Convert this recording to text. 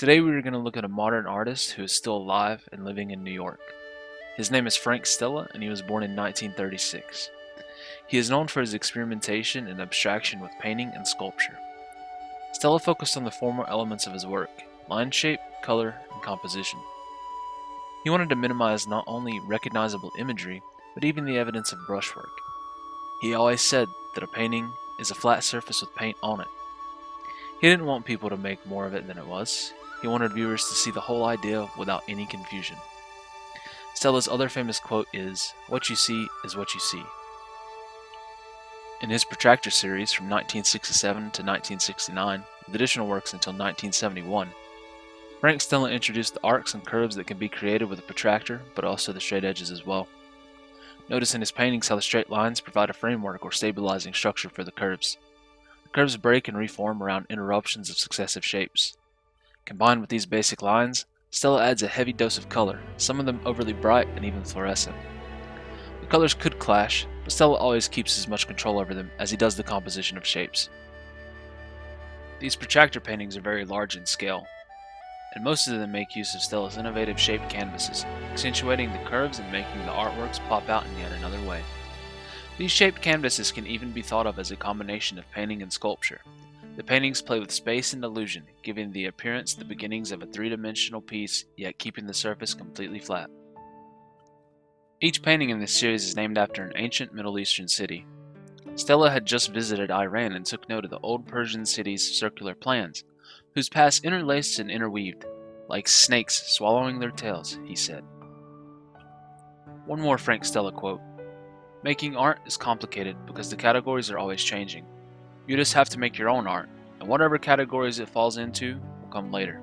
Today we are going to look at a modern artist who is still alive and living in New York. His name is Frank Stella and he was born in 1936. He is known for his experimentation and abstraction with painting and sculpture. Stella focused on the formal elements of his work: line shape, color, and composition. He wanted to minimize not only recognizable imagery, but even the evidence of brushwork. He always said that a painting is a flat surface with paint on it. He didn't want people to make more of it than it was. He wanted viewers to see the whole idea without any confusion. Stella's other famous quote is, "What you see is what you see." In his Protractor series from 1967 to 1969, with additional works until 1971, Frank Stella introduced the arcs and curves that can be created with a protractor, but also the straight edges as well. Notice in his paintings how the straight lines provide a framework or stabilizing structure for the curves. The curves break and reform around interruptions of successive shapes. Combined with these basic lines, Stella adds a heavy dose of color, some of them overly bright and even fluorescent. The colors could clash, but Stella always keeps as much control over them as he does the composition of shapes. These protractor paintings are very large in scale, and most of them make use of Stella's innovative shaped canvases, accentuating the curves and making the artworks pop out in yet another way. These shaped canvases can even be thought of as a combination of painting and sculpture. The paintings play with space and illusion, giving the appearance the beginnings of a three-dimensional piece, yet keeping the surface completely flat. Each painting in this series is named after an ancient Middle Eastern city. Stella had just visited Iran and took note of the old Persian city's circular plans, whose paths interlaced and interweaved, like snakes swallowing their tails, he said. One more Frank Stella quote: "Making art is complicated because the categories are always changing. You just have to make your own art, and whatever categories it falls into will come later."